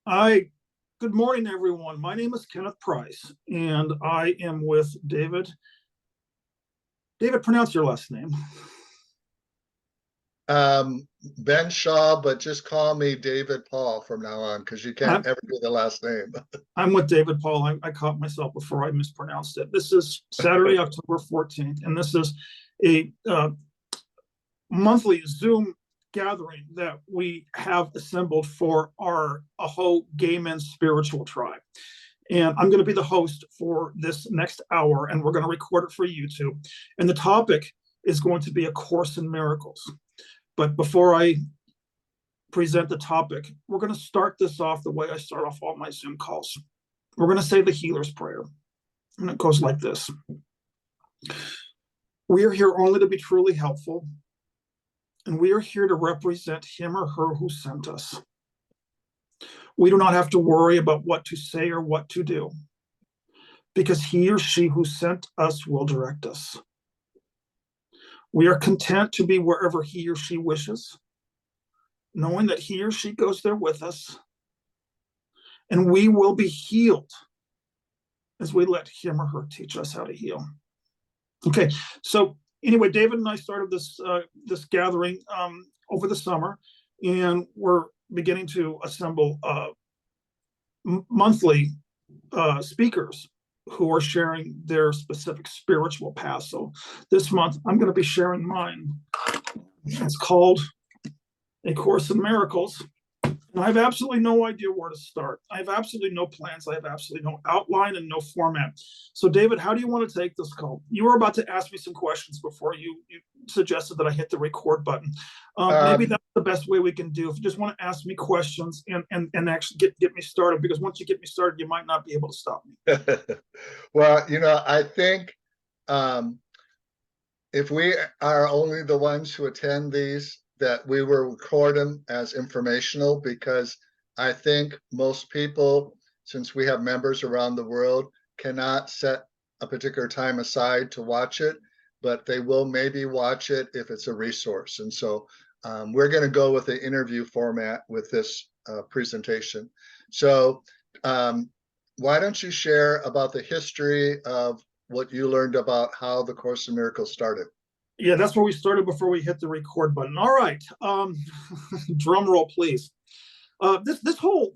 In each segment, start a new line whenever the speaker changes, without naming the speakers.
I Good morning, everyone. My name is Kenneth Price, and I am with David. David, pronounce your last name.
Benzshawel, but just call me David Paul from now on because you can't ever do the last name.
I'm with David Paul. I caught myself before I mispronounced it. This is Saturday, October 14th, and this is a monthly Zoom gathering that we have assembled for our Aho Gay Men's Spiritual Tribe. And I'm going to be the host for this next hour, and we're going to record it for YouTube. And the topic is going to be A Course in Miracles. But before I present the topic, we're going to start this off the way I start off all my Zoom calls. We're going to say the Healer's Prayer. And it goes like this. We are here only to be truly helpful, and we are here to represent him or her who sent us. We do not have to worry about what to say or what to do, because he or she who sent us will direct us. We are content to be wherever he or she wishes, knowing that he or she goes there with us, and we will be healed as we let him or her teach us how to heal. Okay, so anyway, David and I started this gathering over the summer, and we're beginning to assemble monthly speakers who are sharing their specific spiritual path. So this month, I'm going to be sharing mine. It's called A Course in Miracles. And I have absolutely no idea where to start. I have absolutely no plans. I have absolutely no outline and no format. So, David, how do you want to take this call? You were about to ask me some questions before you suggested that I hit the record button. Maybe that's the best way we can do. If you just want to ask me questions and actually get me started, because once you get me started, you might not be able to stop me.
Well, I think if we are only the ones who attend these, that we will record them as informational, because I think most people, since we have members around the world, cannot set a particular time aside to watch it, but they will maybe watch it if it's a resource. And so we're going to go with the interview format with this presentation. So why don't you share about the history of what you learned about how the Course in Miracles started?
Yeah, that's where we started before we hit the record button. All right, drum roll, please. This whole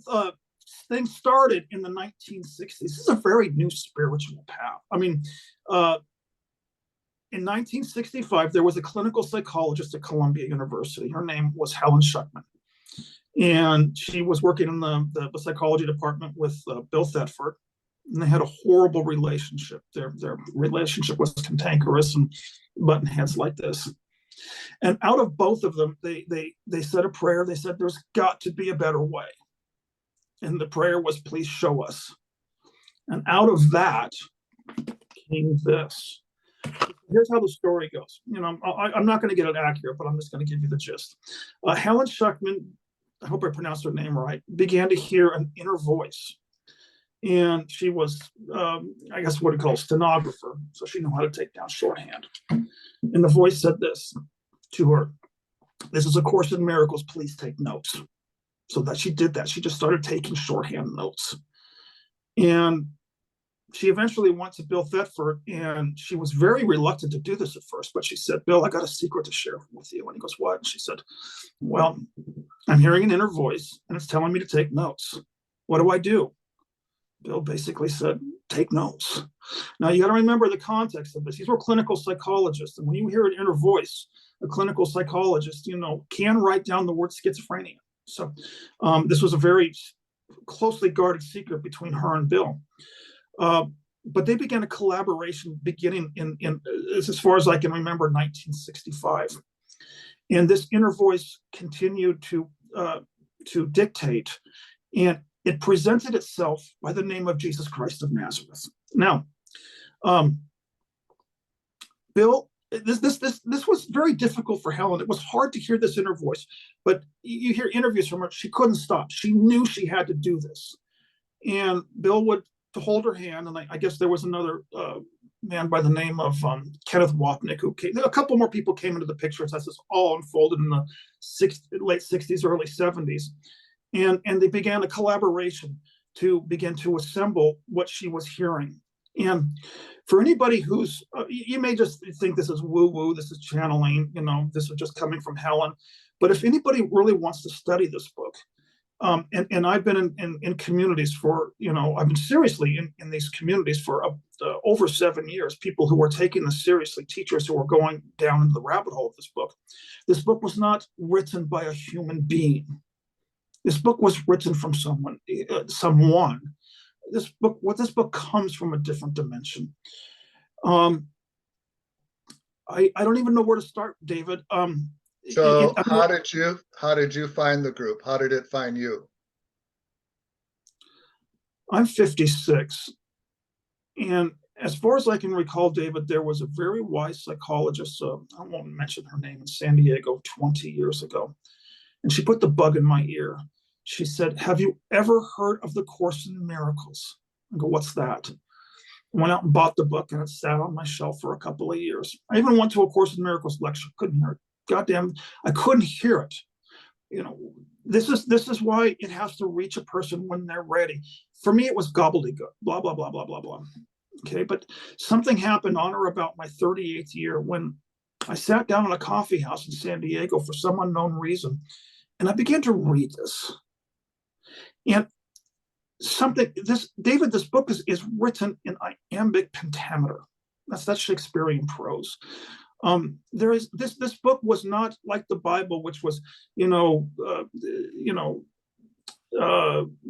thing started in the 1960s. This is a very new spiritual path. I mean, in 1965, there was a clinical psychologist at Columbia University. Her name was Helen Schucman, and she was working in the psychology department with Bill Thetford. And they had a horrible relationship. Their relationship was cantankerous and button heads like this. And out of both of them, they said a prayer. They said, there's got to be a better way. And the prayer was, please show us. And out of that came this. Here's how the story goes. I'm not going to get it accurate, but I'm just going to give you the gist. Helen Schucman, I hope I pronounced her name right, began to hear an inner voice. And she was, I guess, what we call a stenographer. So she knew how to take down shorthand. And the voice said this to her: this is A Course in Miracles, please take notes. So that she did that. She just started taking shorthand notes. And she eventually went to Bill Thetford, and she was very reluctant to do this at first. But she said, Bill, I got a secret to share with you. And he goes, what? And she said, well, I'm hearing an inner voice, and it's telling me to take notes. What do I do? Bill basically said, take notes. Now, you got to remember the context of this. These were clinical psychologists. And when you hear an inner voice, a clinical psychologist, can write down the word schizophrenia. So this was a very closely guarded secret between her and Bill. But they began a collaboration beginning in as far as I can remember, 1965. And this inner voice continued to dictate. And it presented itself by the name of Jesus Christ of Nazareth. Now, Bill, this was very difficult for Helen. It was hard to hear this inner voice, but you hear interviews from her. She couldn't stop. She knew she had to do this. And Bill would hold her hand, and I guess there was another man by the name of Kenneth Wapnick who came. A couple more people came into the picture as this all unfolded in the late 60s, early 70s. and they began a collaboration to begin to assemble what she was hearing. And for anybody who's, you may just think this is woo-woo, this is channeling, this is just coming from Helen. But if anybody really wants to study this book, and I've been in communities for, I've been seriously in these communities for over 7 years, people who are taking this seriously, teachers who are going down into the rabbit hole of this book. This book was not written by a human being. This book was written from someone. This book comes from a different dimension. I don't even know where to start, David.
So how did you find the group? How did it find you?
I'm 56. And as far as I can recall, David, there was a very wise psychologist, I won't mention her name, in San Diego 20 years ago. And she put the bug in my ear. She said, "Have you ever heard of the Course in Miracles?" I go, "What's that?" I went out and bought the book, and it sat on my shelf for a couple of years. I even went to a Course in Miracles lecture, couldn't hear it. Goddamn, I couldn't hear it. This is why it has to reach a person when they're ready. For me, it was gobbledygook, blah, blah, blah, blah, blah, blah. Okay, but something happened on or about my 38th year when I sat down in a coffee house in San Diego for some unknown reason, and I began to read this. And this book is written in iambic pentameter. That's Shakespearean prose. This book was not like the Bible, which was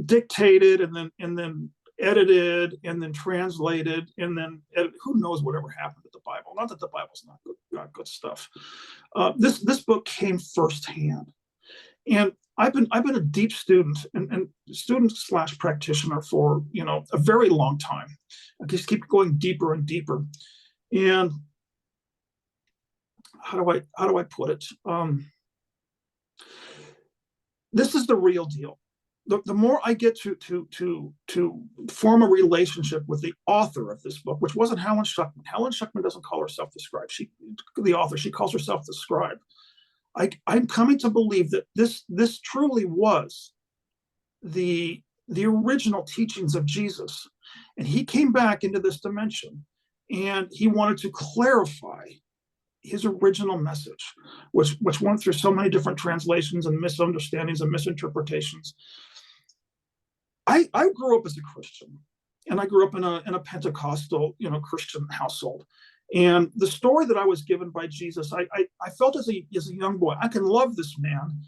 dictated and then edited and then translated and then who knows whatever happened to the Bible. Not that the Bible's not good stuff. This book came firsthand, and I've been a deep student and student / practitioner for a very long time. I just keep going deeper and deeper. And how do I put it? This is the real deal. The more I get to form a relationship with the author of this book, which wasn't Helen Schuckman. Helen Schuckman doesn't call herself the scribe. The author, she calls herself the scribe. I'm coming to believe that this truly was the original teachings of Jesus, and he came back into this dimension, and he wanted to clarify his original message, which went through so many different translations and misunderstandings and misinterpretations. I grew up as a Christian, and I grew up in a Pentecostal, Christian household. And the story that I was given by Jesus, I felt as a young boy, I can love this man,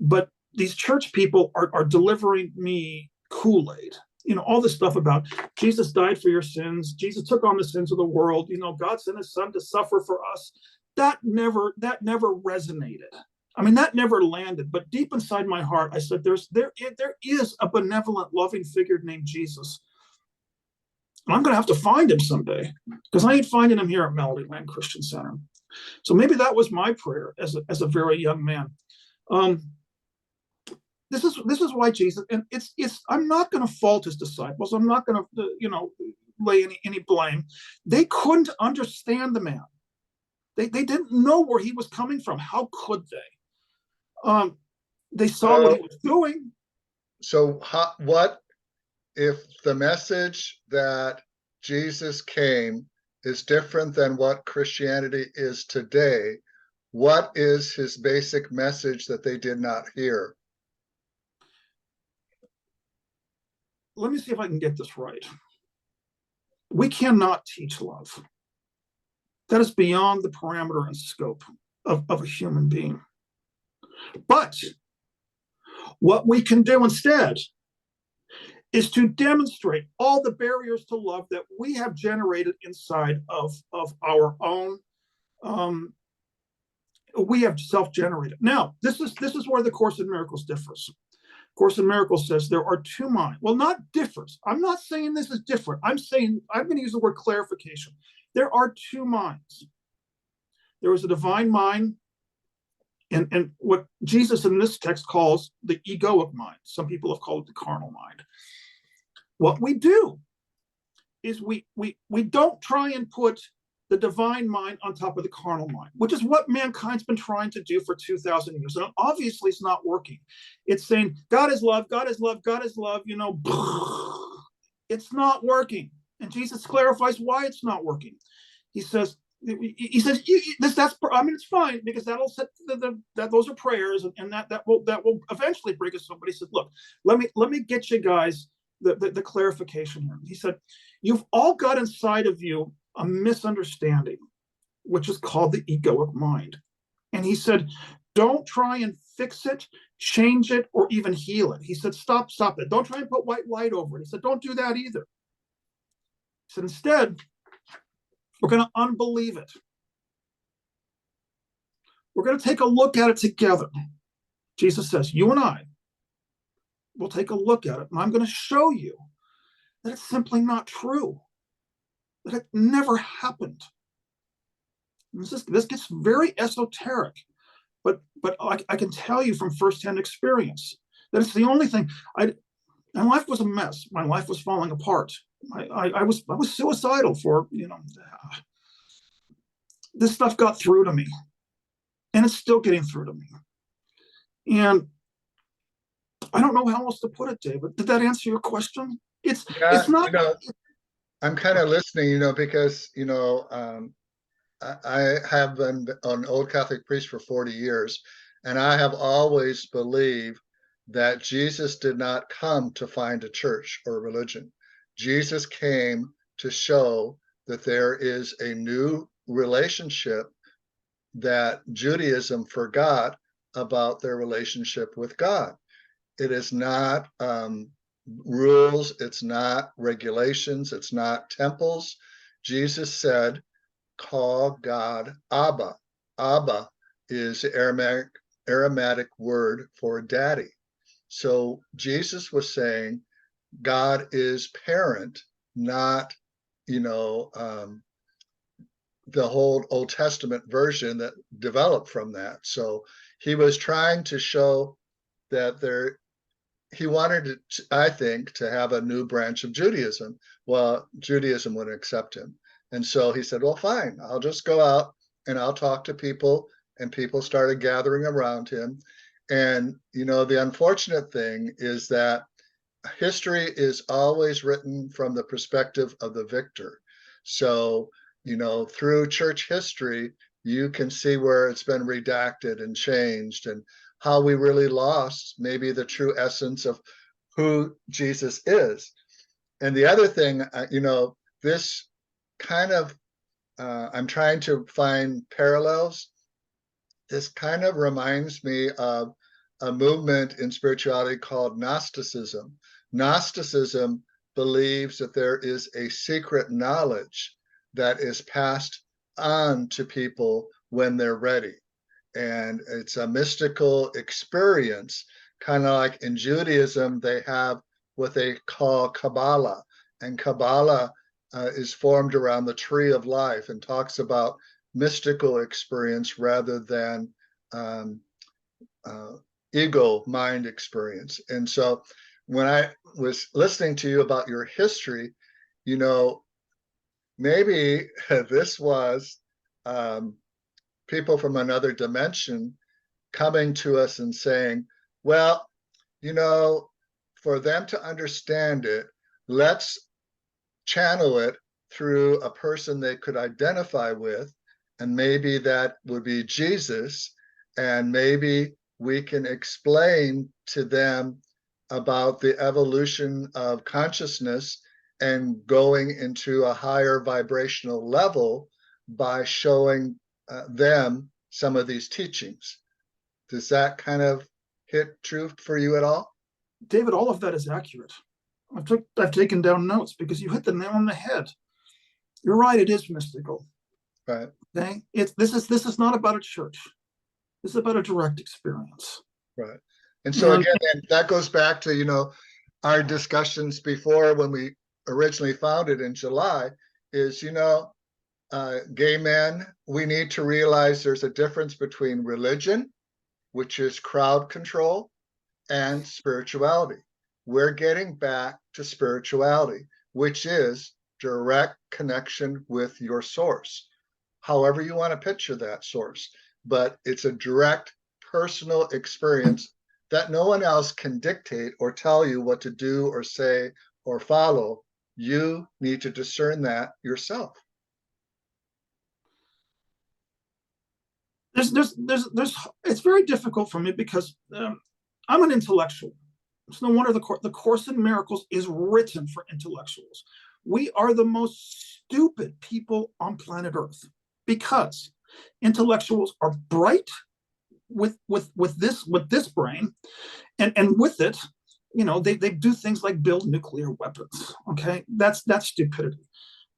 but these church people are delivering me Kool-Aid. All this stuff about Jesus died for your sins, Jesus took on the sins of the world, God sent his son to suffer for us. That never resonated. I mean, that never landed. But deep inside my heart, I said, there is a benevolent, loving figure named Jesus. And I'm going to have to find him someday, because I ain't finding him here at Melody Land Christian Center. So maybe that was my prayer as a very young man. This is why Jesus, and I'm not going to fault his disciples. I'm not going to lay any blame. They couldn't understand the man. They didn't know where he was coming from. How could they? They saw what he was doing.
So what if the message that Jesus came is different than what Christianity is today? What is his basic message that they did not hear?
Let me see if I can get this right. We cannot teach love. That is beyond the parameter and scope of a human being. But what we can do instead is to demonstrate all the barriers to love that we have generated inside of our own. We have self-generated. Now, this is where the Course in Miracles differs. Course in Miracles says there are two minds. Well, not differs. I'm not saying this is different. I'm going to use the word clarification. There are two minds. There is a divine mind, and what Jesus in this text calls the egoic mind. Some people have called it the carnal mind. What we do is we don't try and put the divine mind on top of the carnal mind, which is what mankind's been trying to do for 2,000 years. And obviously it's not working. It's saying, God is love, God is love, God is love, it's not working. And Jesus clarifies why it's not working. He says, it's fine, because that'll set that those are prayers, and that will eventually bring us somebody. He said, look, let me get you guys the clarification here. He said, you've all got inside of you a misunderstanding, which is called the egoic mind. And he said, don't try and fix it, change it, or even heal it. He said, stop it. Don't try and put white light over it. He said, don't do that either. He said, instead, we're going to unbelieve it. We're going to take a look at it together. Jesus says, you and I will take a look at it, and I'm going to show you that it's simply not true, that it never happened. This gets very esoteric, but I can tell you from firsthand experience that it's the only thing. My life was a mess. My life was falling apart. I was suicidal for, this stuff got through to me, and it's still getting through to me. And I don't know how else to put it, David. Did that answer your question? It's not.
I'm kind of listening, because, I have been an old Catholic priest for 40 years, and I have always believed that Jesus did not come to find a church or a religion. Jesus came to show that there is a new relationship that Judaism forgot about their relationship with God. It is not rules, it's not regulations, it's not temples. Jesus said, call God Abba. Abba is the Aramaic word for daddy. So Jesus was saying God is parent, not, the whole Old Testament version that developed from that. So he was trying to show that he wanted to, I think, to have a new branch of Judaism. Well, Judaism wouldn't accept him. And so he said, well, fine, I'll just go out and I'll talk to people. And people started gathering around him. And, the unfortunate thing is that history is always written from the perspective of the victor. So, through church history, you can see where it's been redacted and changed, and how we really lost maybe the true essence of who Jesus is. And the other thing, this kind of, I'm trying to find parallels. This kind of reminds me of a movement in spirituality called Gnosticism. Gnosticism believes that there is a secret knowledge that is passed on to people when they're ready. And it's a mystical experience, kind of like in Judaism, they have what they call Kabbalah. And Kabbalah is formed around the tree of life and talks about mystical experience rather than ego mind experience. And so when I was listening to you about your history, maybe this was people from another dimension coming to us and saying, well, for them to understand it, let's channel it through a person they could identify with, and maybe that would be Jesus, and maybe we can explain to them about the evolution of consciousness and going into a higher vibrational level by showing them some of these teachings. Does that kind of hit true for you at all?
David, all of that is accurate. I've taken down notes because you hit the nail on the head. You're right, it is mystical.
Right.
Okay. This is not about a church. This is about a direct experience.
Right. And so again, that goes back to, our discussions before when we originally founded in July is, gay men, we need to realize there's a difference between religion, which is crowd control, and spirituality. We're getting back to spirituality, which is direct connection with your source. however you want to picture that source, but it's a direct personal experience that no one else can dictate or tell you what to do or say or follow. You need to discern that yourself.
It's very difficult for me because I'm an intellectual. It's no wonder the Course in Miracles is written for intellectuals. We are the most stupid people on planet Earth because intellectuals are bright with this brain, and with it, they do things like build nuclear weapons. Okay, that's stupidity.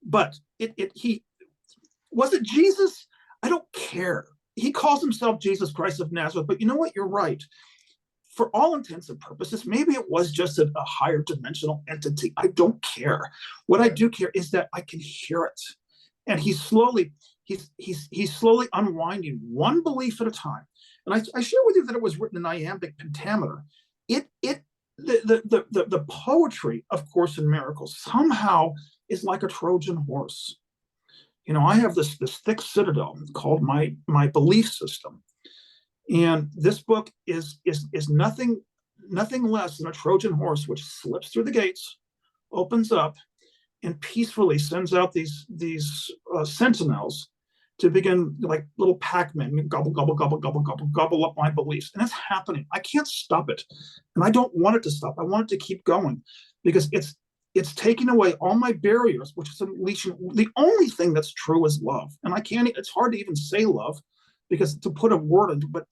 But he was it Jesus? I don't care. He calls himself Jesus Christ of Nazareth, but you know what? You're right. For all intents and purposes, maybe it was just a higher dimensional entity. I don't care. What I do care is that I can hear it, and he's slowly unwinding one belief at a time. And I share with you that it was written in iambic pentameter. The poetry of Course in Miracles somehow is like a Trojan horse. I have this thick citadel called my belief system, and this book is nothing less than a Trojan horse which slips through the gates, opens up, and peacefully sends out these sentinels to begin, like little Pac-Men, gobble gobble gobble gobble gobble gobble up my beliefs, and it's happening. I can't stop it, and I don't want it to stop. I want it to keep going because it's taking away all my barriers, which is unleashing. The only thing that's true is love, and it's hard to even say love because to put a word into. But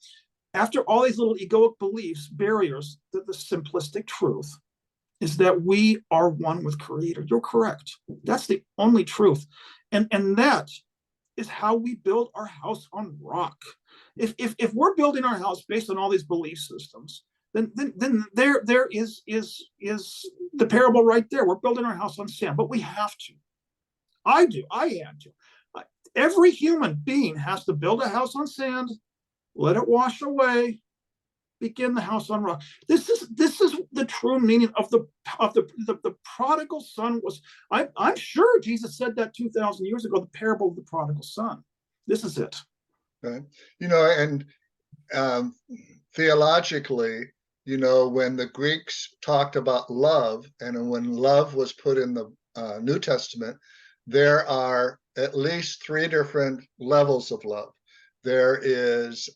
after all these little egoic beliefs, barriers, the simplistic truth is that we are one with Creator. You're correct. That's the only truth, and that is how we build our house on rock. If we're building our house based on all these belief systems, then there is the parable right there. We're building our house on sand, but we have to. I had to. Every human being has to build a house on sand, let it wash away, begin the house on rock. This is the true meaning of the prodigal son. I'm sure Jesus said that 2,000 years ago, the parable of the prodigal son. This is it.
Right. And theologically, when the Greeks talked about love, and when love was put in the New Testament, there are at least 3 different levels of love. There is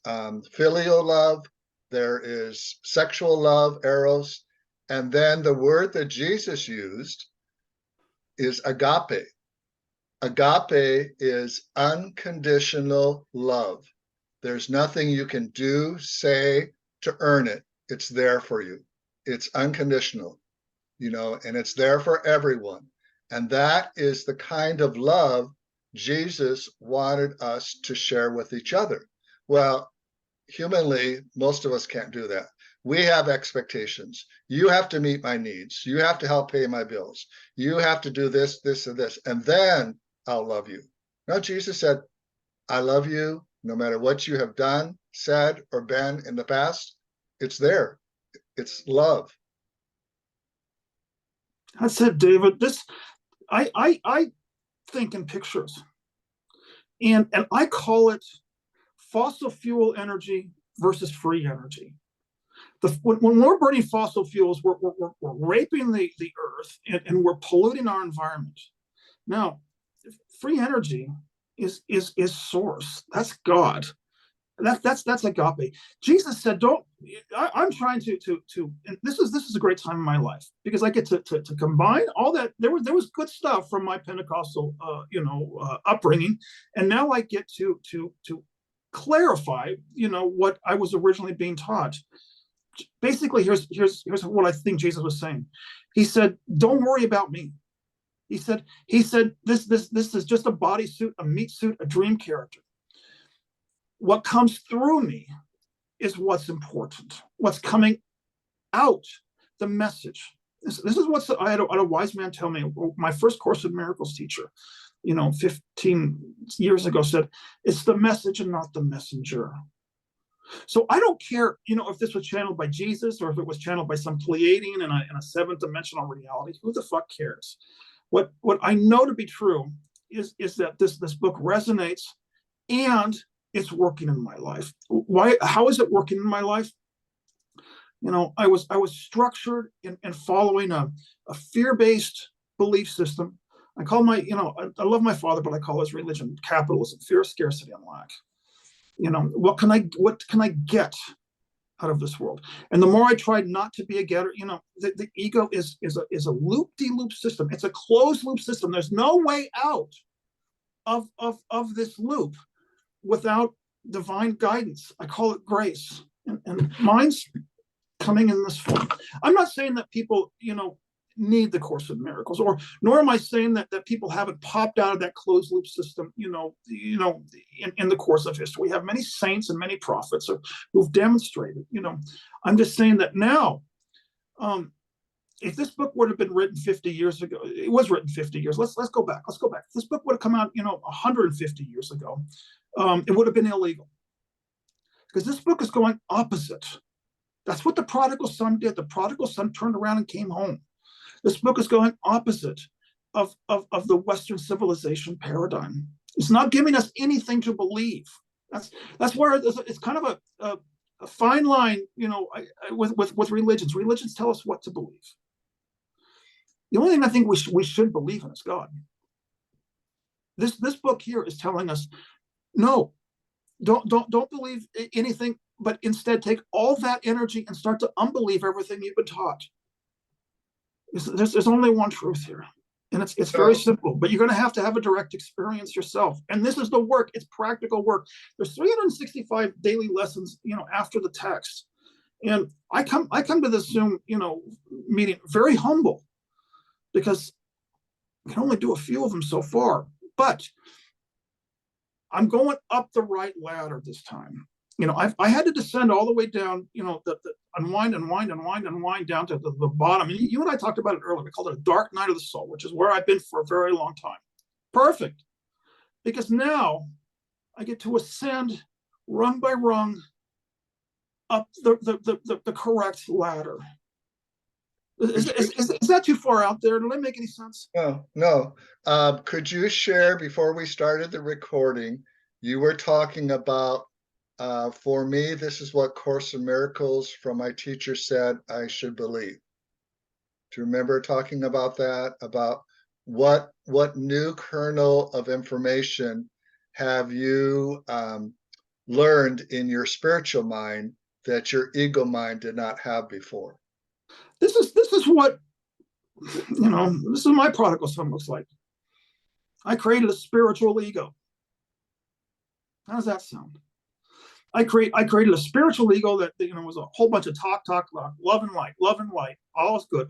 filial love, there is sexual love, eros, and then the word that Jesus used is agape. Agape is unconditional love. There's nothing you can do, say to earn it. It's there for you. It's unconditional, and it's there for everyone. And that is the kind of love Jesus wanted us to share with each other. Well, humanly, most of us can't do that. We have expectations. You have to meet my needs. You have to help pay my bills. You have to do this, this, and this, and then I'll love you. No, Jesus said, I love you no matter what you have done, said, or been in the past. It's there. It's love.
That's it, David. I think in pictures, and I call it fossil fuel energy versus free energy. When we're burning fossil fuels, we're raping the earth, and we're polluting our environment. Now, free energy is source. That's God. That's agape. Jesus said, "Don't." I'm trying to. And this is a great time in my life because I get to combine all that. There was good stuff from my Pentecostal, upbringing, and now I get to clarify, what I was originally being taught. Basically, here's what I think Jesus was saying. He said, "Don't worry about me." He said, this is just a bodysuit, a meat suit, a dream character. What comes through me is what's important. What's coming out, the message. This is what I had a wise man tell me. My first Course in Miracles teacher, 15 years ago, said, "It's the message and not the messenger." So I don't care, if this was channeled by Jesus or if it was channeled by some Pleiadian in a 7th dimensional reality. Who the fuck cares? What I know to be true is that this book resonates and it's working in my life. Why? How is it working in my life? I was structured in following a fear-based belief system. I call I love my father, but I call his religion capitalism, fear, scarcity, and lack. What can I get out of this world? And the more I tried not to be a getter, the ego is a loop-de-loop system. It's a closed loop system. There's no way out of this loop without divine guidance. I call it grace, and mine's coming in this form. I'm not saying that people, need the Course in Miracles, nor am I saying that people haven't popped out of that closed loop system, in the course of history. We have many saints and many prophets who've demonstrated. I'm just saying that now, if this book would have been written 50 years ago, it was written 50 years. Let's go back. If this book would have come out, 150 years ago, it would have been illegal, because this book is going opposite. That's what the prodigal son did. The prodigal son turned around and came home. This book is going opposite of the Western civilization paradigm. It's not giving us anything to believe. That's where it's kind of a fine line, with religions. Religions tell us what to believe. The only thing I think we should believe in is God. This book here is telling us, no, don't believe anything, but instead take all that energy and start to unbelieve everything you've been taught. There's only one truth here, and it's very simple, but you're going to have a direct experience yourself. And this is the work. It's practical work. There's 365 daily lessons, after the text. And I come to this Zoom, meeting very humble, because I can only do a few of them so far, but I'm going up the right ladder this time. I had to descend all the way down, the unwind down to the bottom. And you and I talked about it earlier. We called it a dark night of the soul, which is where I've been for a very long time. Perfect. Because now I get to ascend rung by rung up the correct ladder. Is that too far out there? Did I make any sense?
No. Could you share, before we started the recording, you were talking about, for me, this is what Course in Miracles from my teacher said I should believe. Do you remember talking about that? About what new kernel of information have you learned in your spiritual mind that your ego mind did not have before?
This is what, this is what my prodigal son looks like. I created a spiritual ego. How does that sound? I created a spiritual ego that was a whole bunch of talk, love and light, all is good.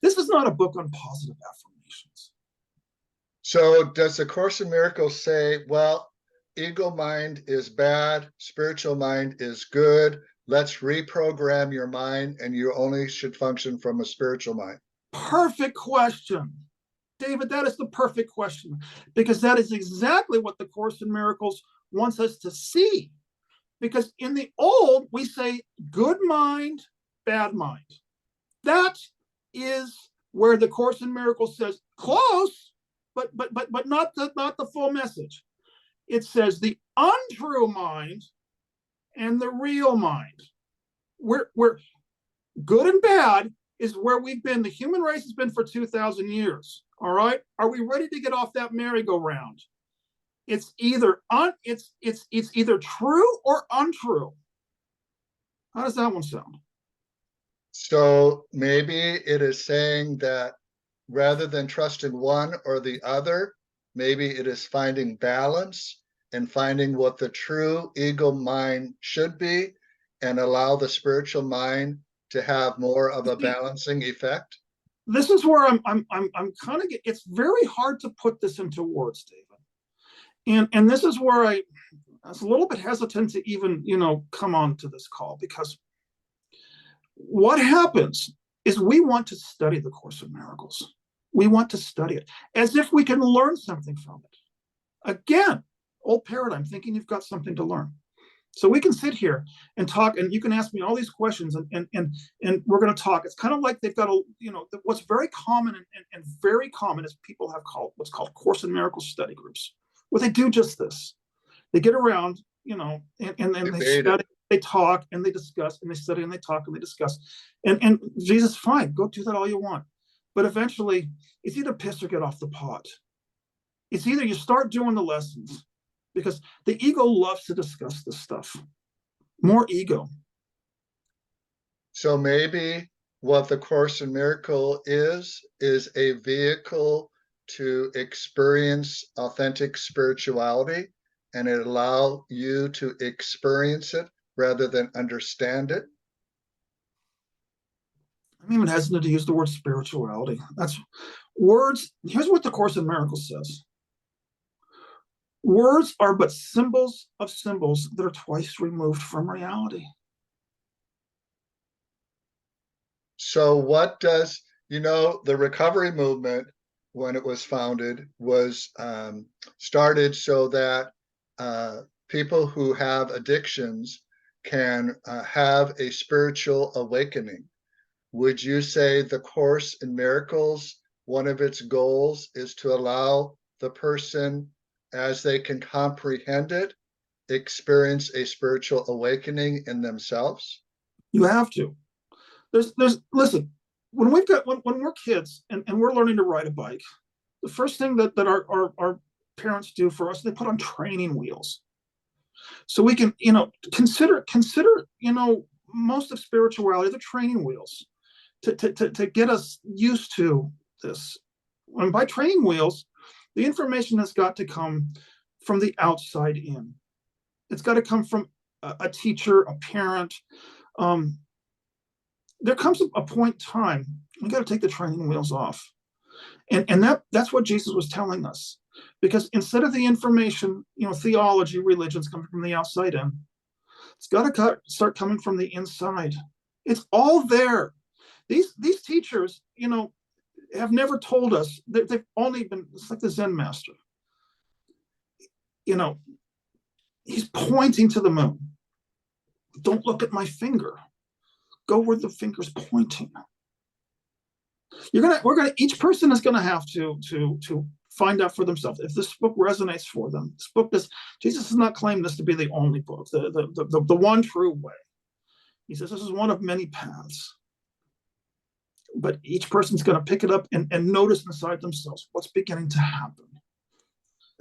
This is not a book on positive affirmations.
So does the Course in Miracles say, well, ego mind is bad, spiritual mind is good, let's reprogram your mind and you only should function from a spiritual mind?
Perfect question, David. That is the perfect question, because that is exactly what the Course in Miracles wants us to see. Because in the old, we say good mind, bad mind. That is where the Course in Miracles says close, but not the full message. It says the untrue mind and the real mind. We're good and bad is where we've been. The human race has been for 2,000 years. All right. Are we ready to get off that merry-go-round? It's either it's either true or untrue. How does that one sound?
So maybe it is saying that rather than trusting one or the other, maybe it is finding balance and finding what the true ego mind should be, and allow the spiritual mind to have more of a balancing effect.
This is where I'm kind of it's very hard to put this into words, David. And this is where I was a little bit hesitant to even, come on to this call, because what happens is we want to study the Course in Miracles. We want to study it as if we can learn something from it. Again, old paradigm, thinking you've got something to learn. So we can sit here and talk, and you can ask me all these questions, and we're going to talk. It's kind of like they've got what's very common and very common is people have what's called Course in Miracles study groups, where they do just this. They get around, and they
Debate it.
study, they talk, and they discuss, and they study, and they talk, and they discuss. And Jesus, fine, go do that all you want. But eventually, it's either piss or get off the pot. It's either you start doing the lessons, because the ego loves to discuss this stuff. More ego.
So maybe what the Course in Miracle is a vehicle to experience authentic spirituality, and it allow you to experience it rather than understand it.
I'm even hesitant to use the word spirituality. That's words. Here's what the Course in Miracles says. Words are but symbols of symbols that are twice removed from reality.
So what does, the recovery movement, when it was founded, was started so that people who have addictions can have a spiritual awakening. Would you say the Course in Miracles, one of its goals is to allow the person, as they can comprehend it, experience a spiritual awakening in themselves?
You have to. Listen, when we're kids and we're learning to ride a bike, the first thing that our parents do for us, they put on training wheels. So we can, consider, most of spirituality, the training wheels to get us used to this. And by training wheels, the information has got to come from the outside in. It's got to come from a teacher, a parent. There comes a point in time, we got to take the training wheels off. And that's what Jesus was telling us. Because instead of the information, theology, religions coming from the outside in, it's got to start coming from the inside. It's all there. These teachers, have never told us that they've only been, it's like the Zen master. He's pointing to the moon. Don't look at my finger. Go where the finger's pointing. Each person is gonna have to find out for themselves if this book resonates for them. Jesus does not claim this to be the only book, the one true way. He says this is one of many paths. But each person's gonna pick it up and notice inside themselves what's beginning to happen.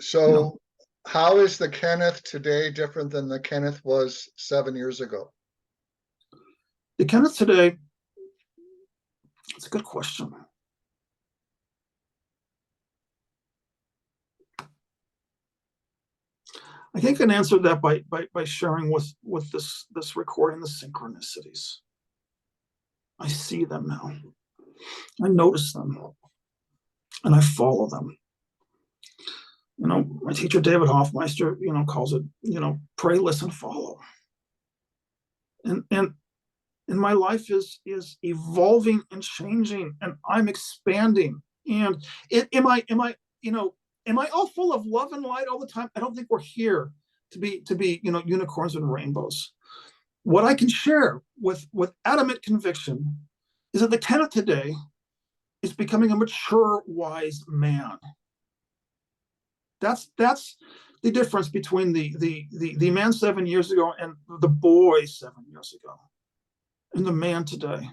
So how is the Kenneth today different than the Kenneth was 7 years ago?
The Kenneth today, it's a good question. I think I can answer that by sharing with this recording the synchronicities. I see them now. I notice them. And I follow them. My teacher David Hoffmeister, calls it, pray, listen, follow. And my life is evolving and changing, and I'm expanding. And am I all full of love and light all the time? I don't think we're here to be unicorns and rainbows. What I can share with adamant conviction is that the Kenneth today is becoming a mature, wise man. That's the difference between the man 7 years ago and the boy 7 years ago, and the man today.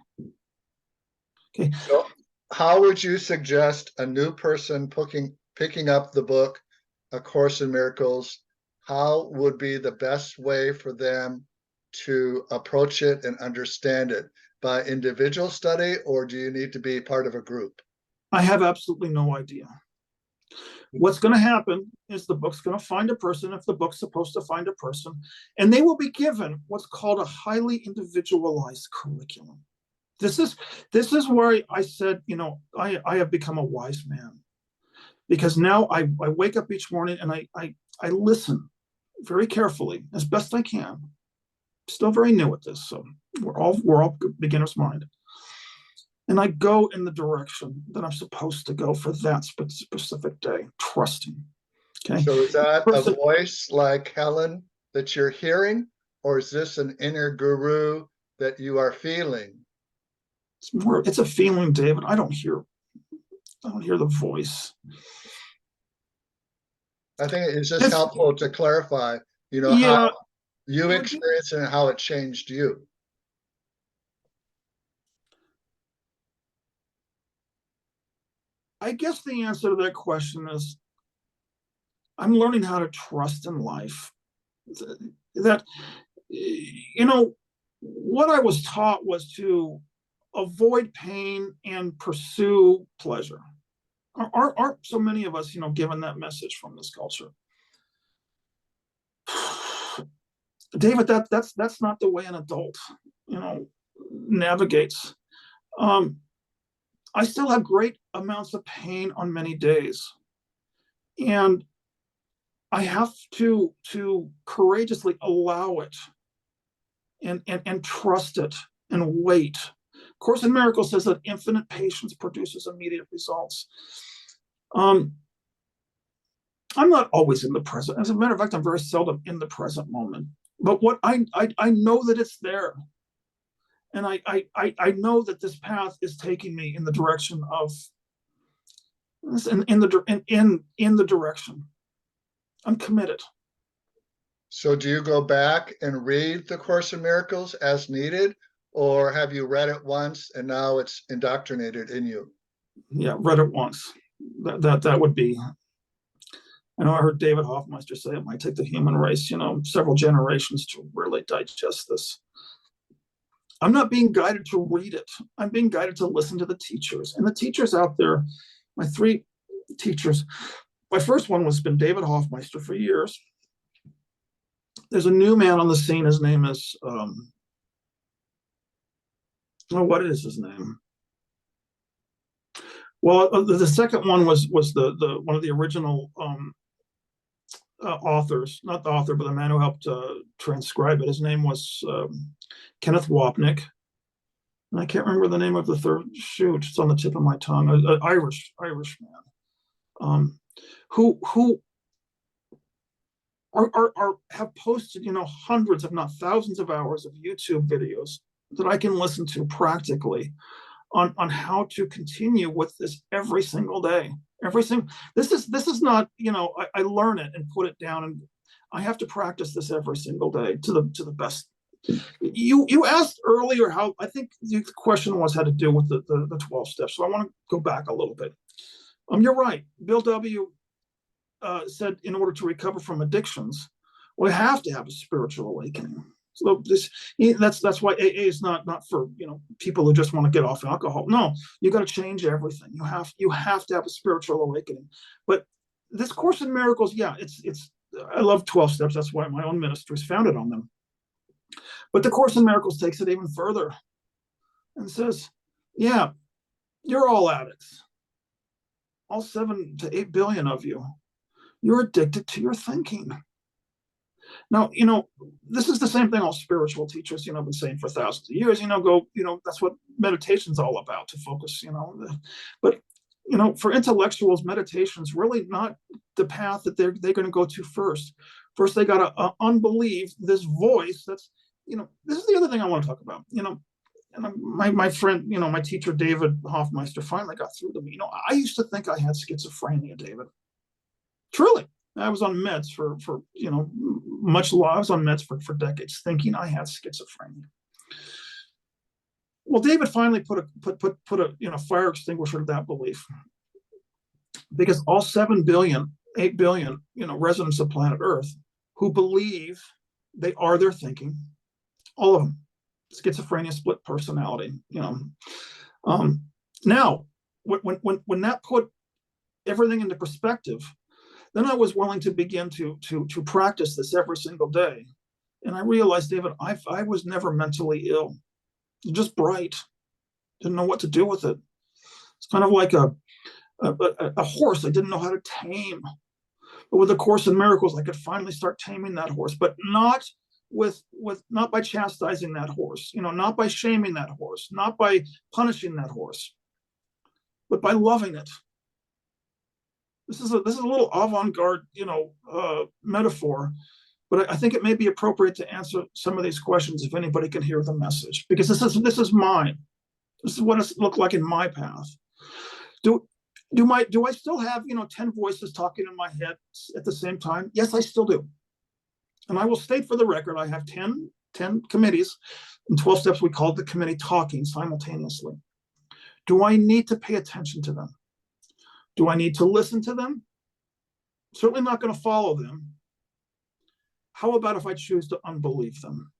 Okay.
So how would you suggest a new person picking up the book, A Course in Miracles, how would be the best way for them to approach it and understand it? By individual study, or do you need to be part of a group?
I have absolutely no idea. What's going to happen is the book's going to find a person, if the book's supposed to find a person, and they will be given what's called a highly individualized curriculum. This is where I said, I have become a wise man, because now I wake up each morning and I listen very carefully as best I can. Still very new at this, so we're all beginner's mind. And I go in the direction that I'm supposed to go for that specific day, trusting. Okay.
So is that a voice like Helen that you're hearing, or is this an inner guru that you are feeling?
It's a feeling, David. I don't hear the voice.
I think it's just
It's,
helpful to clarify, how
yeah,
you
it would be,
experienced it and how it changed you.
I guess the answer to that question is I'm learning how to trust in life. That, what I was taught was to avoid pain and pursue pleasure. Aren't so many of us, given that message from this culture? David, that's not the way an adult, navigates. I still have great amounts of pain on many days, and I have to courageously allow it and trust it and wait. Course in Miracles says that infinite patience produces immediate results. I'm not always in the present. As a matter of fact, I'm very seldom in the present moment. But what I know that it's there, and I know that this path is taking me in the direction of in the direction. I'm committed.
So do you go back and read the Course in Miracles as needed, or have you read it once and now it's indoctrinated in you?
Yeah, read it once. That would be. I know I heard David Hoffmeister say it might take the human race, several generations to really digest this. I'm not being guided to read it. I'm being guided to listen to the teachers. And the teachers out there, my 3 teachers, my first one has been David Hoffmeister for years. There's a new man on the scene. His name is, what is his name? Well, the second one was the one of the original authors, not the author, but the man who helped transcribe it. His name was Kenneth Wapnick. And I can't remember the name of the third. Shoot, it's on the tip of my tongue. An Irish man, who have posted, hundreds, if not thousands, of hours of YouTube videos that I can listen to practically on how to continue with this every single day. This is not, I learn it and put it down, and I have to practice this every single day to the best. You asked earlier how, I think the question had to do with the 12 steps. So I want to go back a little bit. You're right. Bill W. Said in order to recover from addictions, we have to have a spiritual awakening. So that's why AA is not for people who just want to get off alcohol. No, you got to change everything. You have to have a spiritual awakening. But this Course in Miracles, it's I love 12 steps. That's why my own ministry is founded on them. But the Course in Miracles takes it even further and says, yeah, you're all addicts. All 7 to 8 billion of you. You're addicted to your thinking. Now, this is the same thing all spiritual teachers, have been saying for thousands of years, that's what meditation's all about, to focus, but, for intellectuals, meditation's really not the path that they're going to go to first. First, they got to unbelieve this voice that's, this is the other thing I want to talk about, and my friend, my teacher, David Hoffmeister, finally got through to me. I used to think I had schizophrenia, David. Truly, I was on meds for much long. I was on meds for decades, thinking I had schizophrenia. Well, David finally put a fire extinguisher to that belief, because all 7 billion, 8 billion, residents of planet Earth who believe they are their thinking, all of them, schizophrenia, split personality. Now, when that put everything into perspective, then I was willing to begin to practice this every single day. And I realized, David, I was never mentally ill, just bright, didn't know what to do with it. It's kind of like a horse I didn't know how to tame. But with the Course in Miracles, I could finally start taming that horse, but not not by chastising that horse, not by shaming that horse, not by punishing that horse, but by loving it. This is a little avant-garde, metaphor, but I think it may be appropriate to answer some of these questions if anybody can hear the message, because this is mine. This is what it's looked like in my path. Do I still have 10 voices talking in my head at the same time? Yes, I still do. And I will state for the record, I have 10 committees and 12 steps. We call it the committee talking simultaneously. Do I need to pay attention to them? Do I need to listen to them? Certainly not going to follow them. How about if I choose to unbelieve them?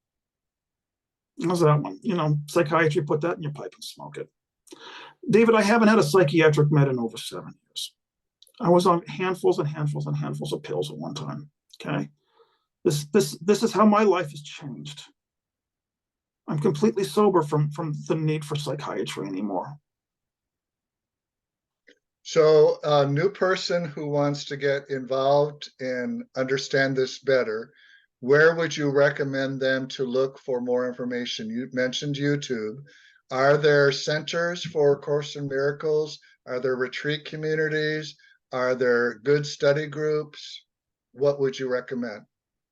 How's that one? Psychiatry, put that in your pipe and smoke it. David, I haven't had a psychiatric med in over 7 years. I was on handfuls and handfuls and handfuls of pills at one time. Okay. This is how my life has changed. I'm completely sober from the need for psychiatry anymore.
So a new person who wants to get involved and understand this better, where would you recommend them to look for more information? You mentioned YouTube. Are there centers for Course in Miracles? Are there retreat communities? Are there good study groups? What would you recommend?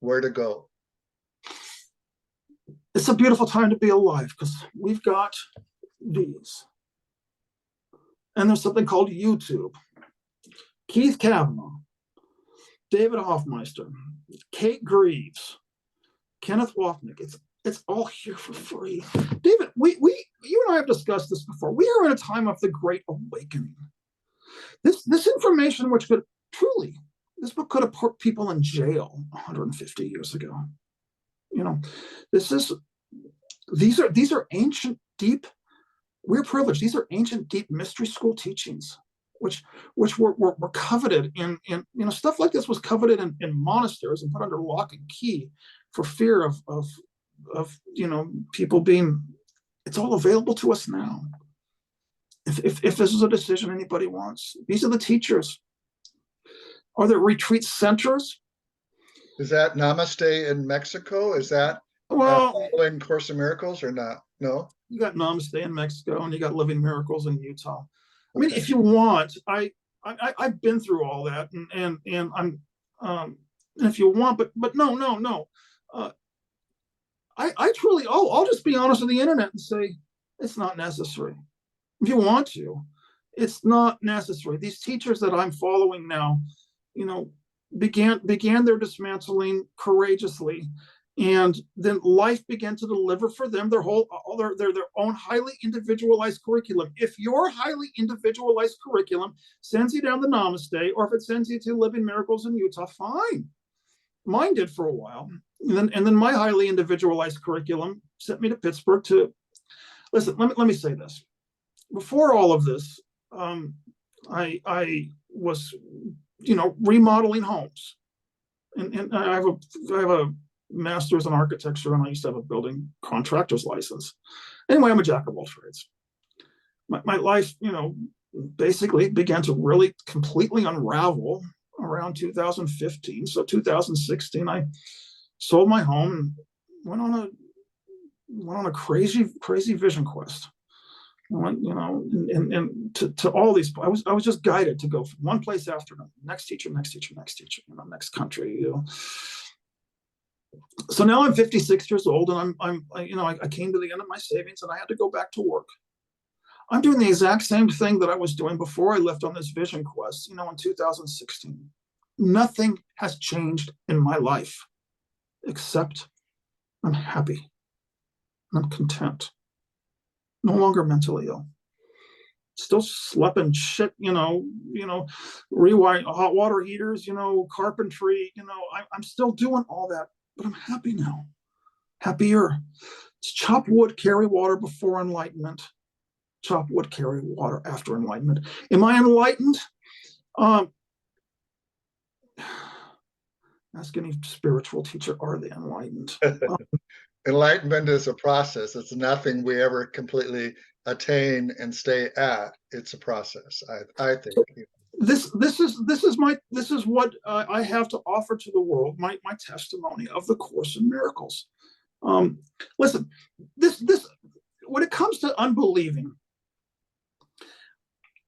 Where to go?
It's a beautiful time to be alive because we've got these. And there's something called YouTube. Keith Kavanagh, David Hoffmeister, Kate Grieves, Kenneth Wapnick. It's all here for free. David, you and I have discussed this before. We are in a time of the Great Awakening. This information, which could truly, this book could have put people in jail 150 years ago. These are ancient, deep. We're privileged. These are ancient, deep mystery school teachings, which were coveted in stuff like this was coveted in monasteries and put under lock and key for fear of people being. It's all available to us now. If this is a decision anybody wants, these are the teachers. Are there retreat centers?
Is that Namaste in Mexico? Is that in Course in Miracles or not? No.
You got Namaste in Mexico, and you got Living Miracles in Utah. I mean, if you want, I've been through all that, and I'm if you want, but no. I truly, I'll just be honest with the internet and say it's not necessary. If you want to, it's not necessary. These teachers that I'm following now, began their dismantling courageously. And then life began to deliver for them their own highly individualized curriculum. If your highly individualized curriculum sends you down the Namaste, or if it sends you to Living Miracles in Utah, fine. Mine did for a while. And then my highly individualized curriculum sent me to Pittsburgh to listen. Let me say this. Before all of this, I was, remodeling homes, and I have a master's in architecture, and I used to have a building contractor's license. Anyway, I'm a jack of all trades. My life, basically began to really completely unravel around 2015. So 2016, I sold my home and went on a crazy vision quest. And to all these, I was just guided to go from one place after another, next teacher, next country. So now I'm 56 years old, and I came to the end of my savings, and I had to go back to work. I'm doing the exact same thing that I was doing before I left on this vision quest, in 2016. Nothing has changed in my life, except I'm happy. I'm content. No longer mentally ill. Still schlepping shit, rewire hot water heaters, carpentry, I'm still doing all that, but I'm happy now. Happier. It's chop wood, carry water before enlightenment. Chop wood, carry water after enlightenment. Am I enlightened? Ask any spiritual teacher, are they enlightened?
Enlightenment is a process. It's nothing we ever completely attain and stay at. It's a process, I think.
This is what I have to offer to the world, my testimony of the Course in Miracles. Listen, this when it comes to unbelieving,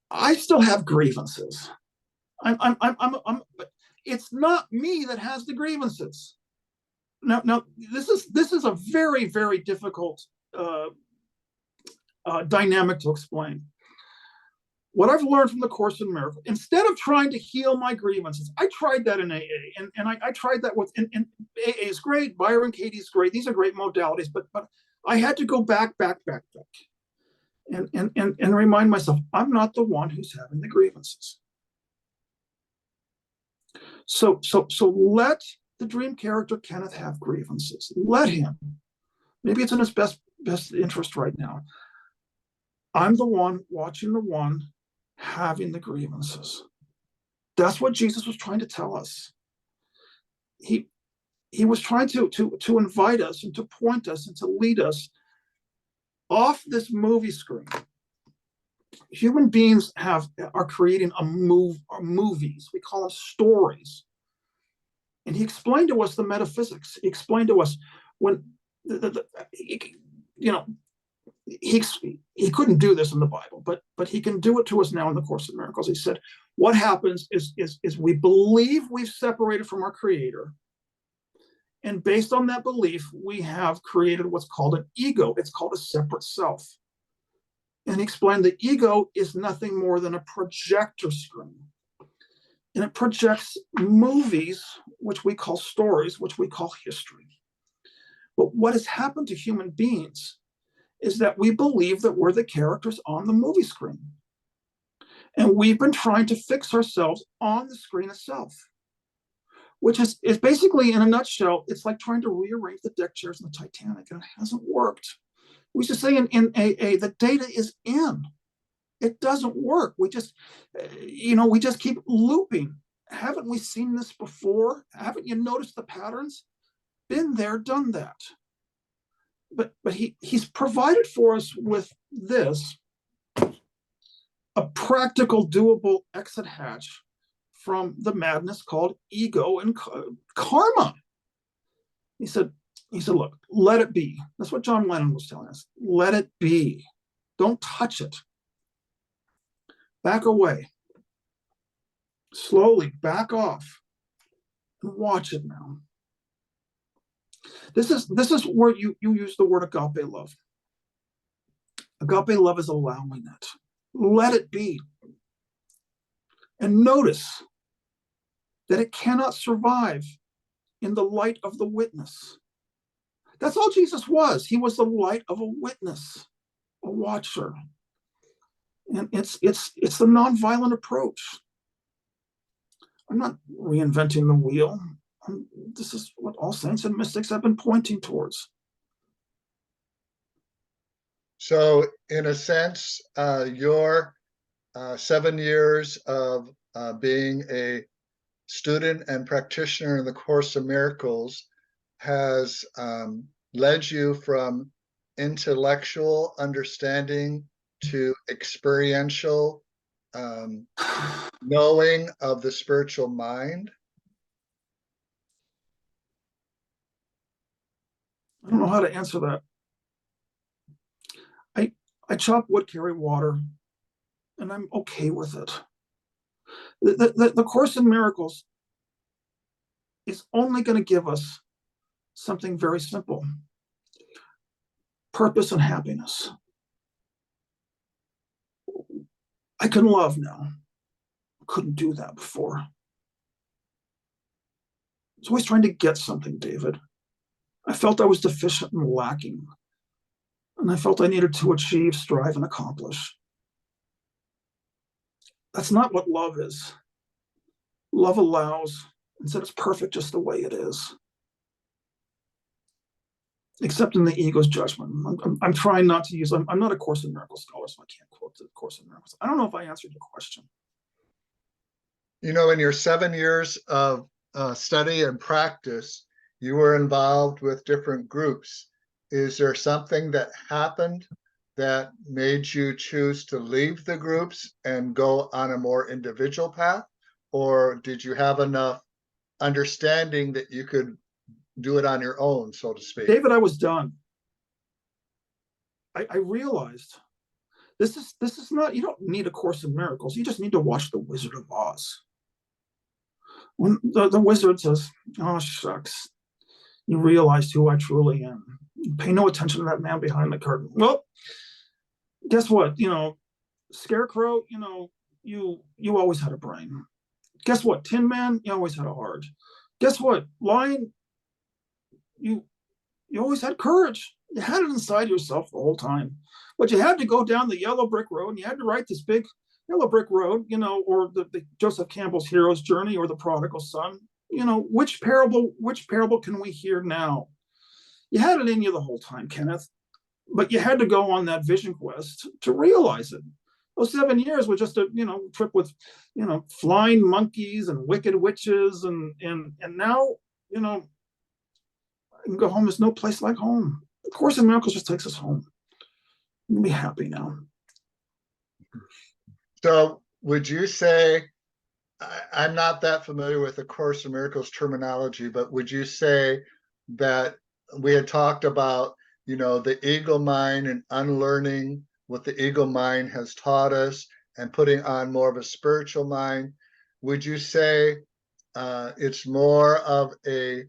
I still have grievances. It's not me that has the grievances. Now, this is a very, very difficult dynamic to explain. what I've learned from the Course in Miracles, instead of trying to heal my grievances, I tried that in AA, and I tried that with, and AA is great, Byron Katie is great, these are great modalities, but I had to go back, and remind myself, I'm not the one who's having the grievances. So let the dream character Kenneth have grievances. Let him. Maybe it's in his best interest right now. I'm the one watching the one having the grievances. That's what Jesus was trying to tell us. He was trying to invite us and to point us and to lead us off this movie screen. Human beings are creating movies. We call them stories. And he explained to us the metaphysics. He explained to us when he couldn't do this in the Bible, but he can do it to us now in the Course in Miracles. He said, what happens is we believe we've separated from our Creator. And based on that belief, we have created what's called an ego. It's called a separate self. And he explained the ego is nothing more than a projector screen. And it projects movies, which we call stories, which we call history. But what has happened to human beings is that we believe that we're the characters on the movie screen. And we've been trying to fix ourselves on the screen itself, which is basically, in a nutshell, it's like trying to rearrange the deck chairs in the Titanic, and it hasn't worked. We used to say in AA, the data is in. It doesn't work. We just keep looping. Haven't we seen this before? Haven't you noticed the patterns? Been there, done that. But he's provided for us with this, a practical, doable exit hatch from the madness called ego and karma. He said, look, let it be. That's what John Lennon was telling us. Let it be. Don't touch it. Back away. Slowly back off and watch it now. This is where you use the word agape love. Agape love is allowing it. Let it be. And notice that it cannot survive in the light of the witness. That's all Jesus was. He was the light of a witness, a watcher. And it's the nonviolent approach. I'm not reinventing the wheel. This is what all saints and mystics have been pointing towards.
So, in a sense, your 7 years of being a student and practitioner in the Course of Miracles has led you from intellectual understanding to experiential knowing of the spiritual mind?
I don't know how to answer that. I chop wood, carry water, and I'm okay with it. The Course in Miracles is only going to give us something very simple: purpose and happiness. I can love now. I couldn't do that before. I was always trying to get something, David. I felt I was deficient and lacking. And I felt I needed to achieve, strive, and accomplish. That's not what love is. Love allows, and said it's perfect just the way it is. Except in the ego's judgment. I'm trying not to use, I'm not a Course in Miracles scholar, so I can't quote the Course in Miracles. I don't know if I answered your question.
You know, in your 7 years of study and practice, you were involved with different groups. Is there something that happened that made you choose to leave the groups and go on a more individual path? Or did you have enough understanding that you could do it on your own, so to speak?
David, I was done. I realized this is not, you don't need a Course in Miracles. You just need to watch The Wizard of Oz. When the wizard says, oh, shucks, you realized who I truly am. Pay no attention to that man behind the curtain. Well, guess what? Scarecrow, you always had a brain. Guess what? Tin Man, you always had a heart. Guess what? Lion, you you always had courage. You had it inside yourself the whole time. But you had to go down the yellow brick road and you had to write this big yellow brick road, or the Joseph Campbell's hero's journey or the prodigal son. Which parable can we hear now? You had it in you the whole time, Kenneth, but you had to go on that vision quest to realize it. Those 7 years was just a trip with flying monkeys and wicked witches, and now I can go home. There's no place like home. The Course in Miracles just takes us home. We'll be happy now.
So would you say, I'm not that familiar with the Course in Miracles terminology, but would you say that we had talked about, the ego mind and unlearning what the ego mind has taught us and putting on more of a spiritual mind? Would you say it's more of a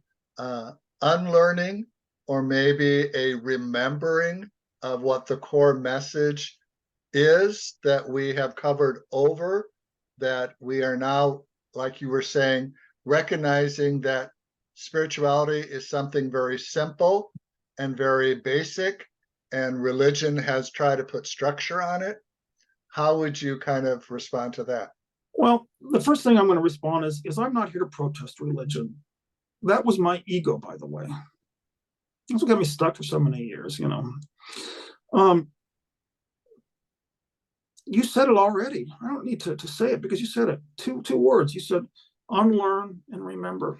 unlearning or maybe a remembering of what the core message is that we have covered over, that we are now, like you were saying, recognizing that spirituality is something very simple and very basic, and religion has tried to put structure on it? How would you kind of respond to that?
Well, the first thing I'm going to respond is I'm not here to protest religion. That was my ego, by the way. That's what got me stuck for so many years, You said it already. I don't need to say it because you said it. Two words. You said unlearn and remember.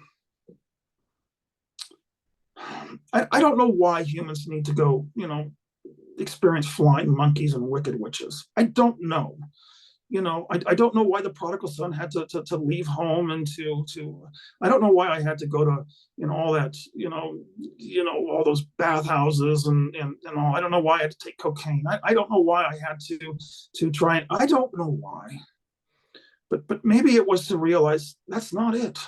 I don't know why humans need to go, experience flying monkeys and wicked witches. I don't know. I don't know why the prodigal son had to leave home and I don't know why I had to go to, all that, all those bathhouses and all. I don't know why I had to take cocaine. I don't know why I had to try and I don't know why. But maybe it was to realize that's not it.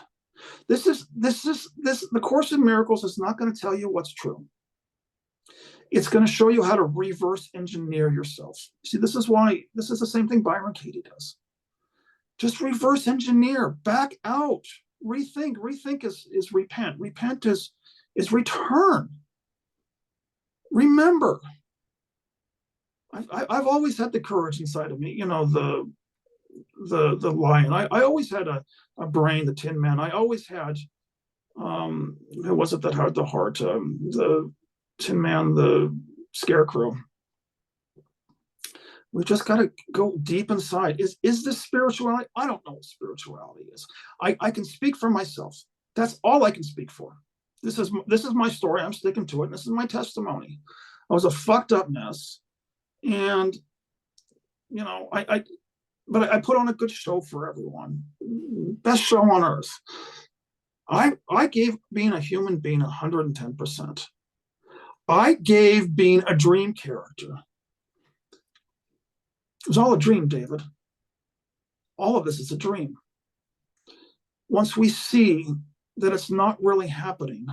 The Course in Miracles is not going to tell you what's true. It's going to show you how to reverse engineer yourself. See, this is the same thing Byron Katie does. Just reverse engineer, back out, rethink. Rethink is repent. Repent is return. Remember. I've always had the courage inside of me, the lion. I always had a brain, the Tin Man. I always had, who was it that had the heart? The Tin Man, the Scarecrow. We just got to go deep inside. Is this spirituality? I don't know what spirituality is. I can speak for myself. That's all I can speak for. This is my story. I'm sticking to it. This is my testimony. I was a fucked up mess, and but I put on a good show for everyone. Best show on earth. I gave being a human being 110%. I gave being a dream character. It was all a dream, David. All of this is a dream. Once we see that it's not really happening,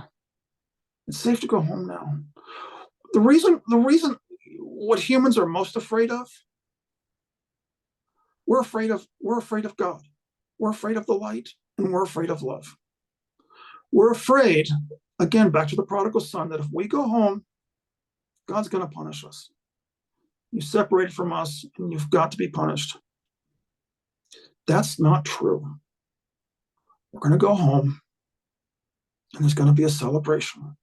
it's safe to go home now. The reason what humans are most afraid of, we're afraid of God. We're afraid of the light, and we're afraid of love. We're afraid, again, back to the prodigal son, that if we go home, God's going to punish us. You separated from us, and you've got to be punished. That's not true. We're going to go home, and there's going to be a celebration. The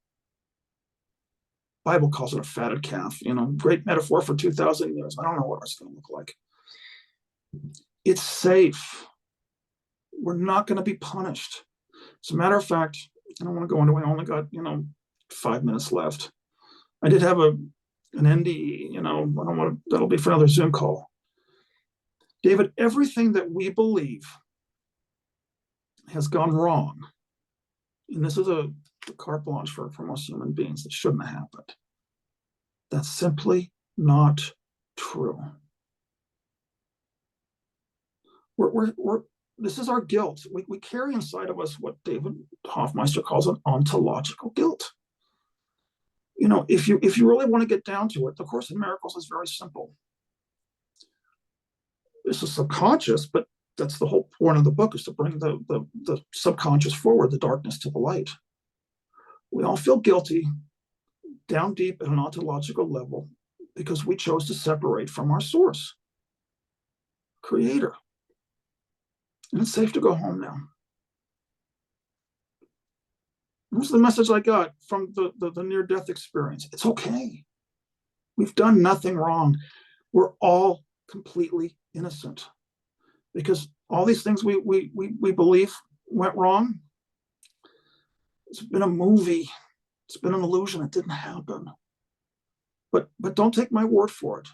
Bible calls it a fatted calf. Great metaphor for 2,000 years. I don't know what it's going to look like. It's safe. We're not going to be punished. As a matter of fact, I don't want to go into it. I only got 5 minutes left. I did have an NDE. I don't want to. That'll be for another Zoom call. David, everything that we believe has gone wrong, and this is a carte blanche for most human beings. That shouldn't have happened. That's simply not true. This is our guilt. We carry inside of us what David Hoffmeister calls an ontological guilt. If you really want to get down to it, the Course in Miracles is very simple. This is subconscious, but that's the whole point of the book, is to bring the subconscious forward, the darkness to the light. We all feel guilty down deep at an ontological level because we chose to separate from our source, creator. And it's safe to go home now. This is the message I got from the near-death experience. It's okay. We've done nothing wrong. We're all completely innocent, because all these things we believe went wrong. It's been a movie. It's been an illusion. It didn't happen. But don't take my word for it.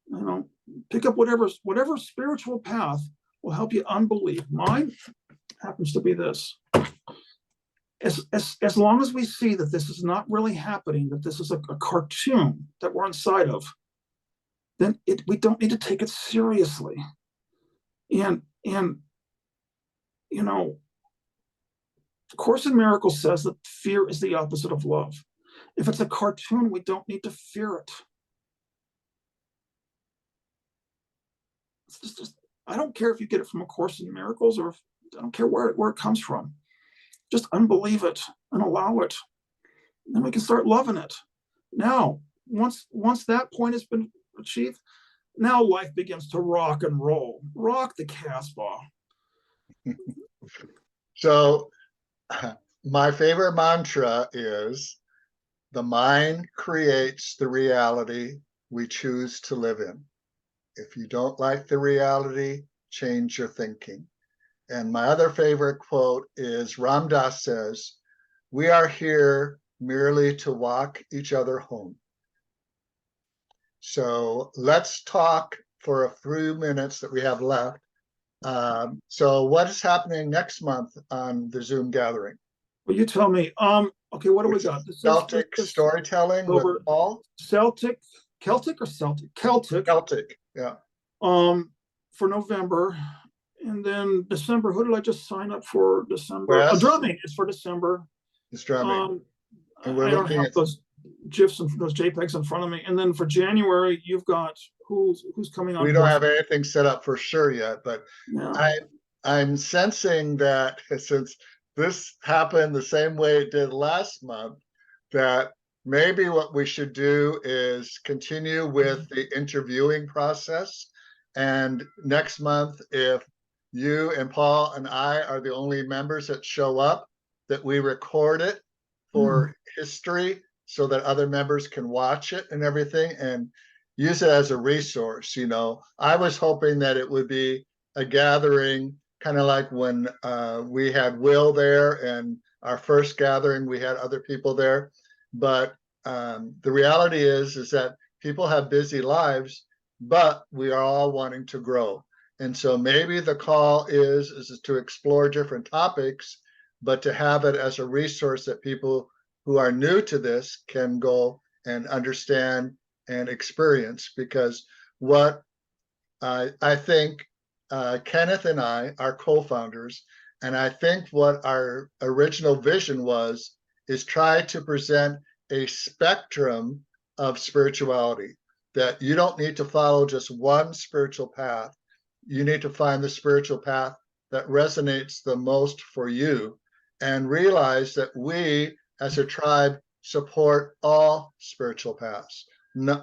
You know, pick up whatever spiritual path will help you unbelieve. Mine happens to be this. As long as we see that this is not really happening, that this is a cartoon that we're inside of, then we don't need to take it seriously. And you know, the Course in Miracles says that fear is the opposite of love. If it's a cartoon, we don't need to fear it. It's just I don't care if you get it from A Course in Miracles, or I don't care where it comes from. Just unbelieve it and allow it. Then we can start loving it. Now, once that point has been achieved, now life begins to rock and roll. Rock the Casbah.
So my favorite mantra is, the mind creates the reality we choose to live in. If you don't like the reality, change your thinking. And my other favorite quote is, Ram Dass says, "We are here merely to walk each other home." So let's talk for a few minutes that we have left. So what is happening next month on the Zoom gathering?
Well, you tell me. Okay, what do we got?
Celtic storytelling with Paul?
Celtic,
Yeah.
For November. And then December, who did I just sign up for December?
Yes.
Drumming is for December.
It's drumming.
And I don't have those GIFs and those JPEGs in front of me. And then for January, you've got who's coming on?
We don't have anything set up for sure yet, but
yeah.
I'm sensing that since this happened the same way it did last month, that maybe what we should do is continue with the interviewing process. And next month, if you and Paul and I are the only members that show up, that we record it for history so that other members can watch it and everything and use it as a resource. You know, I was hoping that it would be a gathering, kind of like when we had Will there, and our first gathering, we had other people there. But the reality is that people have busy lives, but we are all wanting to grow. And so maybe the call is to explore different topics, but to have it as a resource that people who are new to this can go and understand and experience. Because what I think Kenneth and I are co-founders, and I think what our original vision was is try to present a spectrum of spirituality, that you don't need to follow just one spiritual path. You need to find the spiritual path that resonates the most for you, and realize that we as a tribe support all spiritual paths.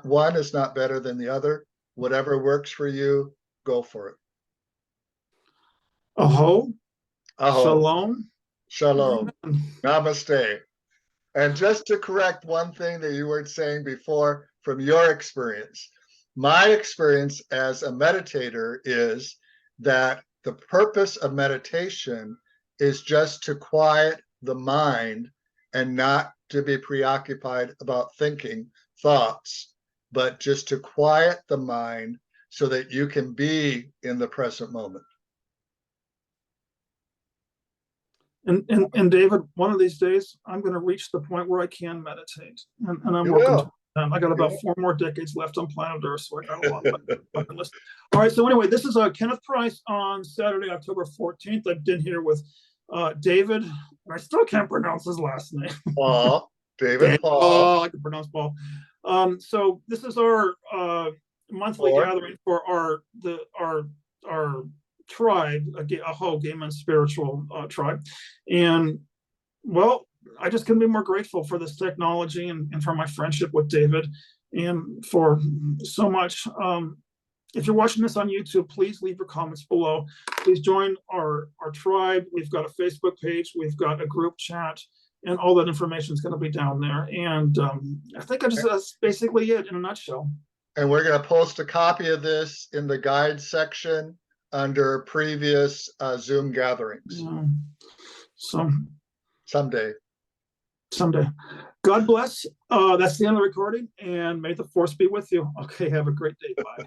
One is not better than the other. Whatever works for you, go for it.
Aho.
Aho.
Shalom.
Namaste. And just to correct one thing that you were saying before from your experience, my experience as a meditator is that the purpose of meditation is just to quiet the mind and not to be preoccupied about thinking thoughts, but just to quiet the mind so that you can be in the present moment.
And David, one of these days, I'm going to reach the point where I can meditate, and I'm working towards that. I got about 4 more decades left on planet Earth, so I got a lot on my bucket list. All right, so anyway, this is Kenneth Price on Saturday, October 14th. I've been here with David. I still can't pronounce his last name.
Paul. David Paul.
I can pronounce Paul. So this is our monthly
Or?
gathering for our tribe, a whole gay men's spiritual tribe. And well, I just couldn't be more grateful for this technology and for my friendship with David and for so much. If you're watching this on YouTube, please leave your comments below. Please join our tribe. We've got a Facebook page. We've got a group chat, and all that information is going to be down there. And I think that's basically it in a nutshell.
And we're going to post a copy of this in the guide section under previous Zoom gatherings.
Yeah. So
Someday.
God bless. That's the end of the recording, and may the force be with you. Okay, have a great day. Bye.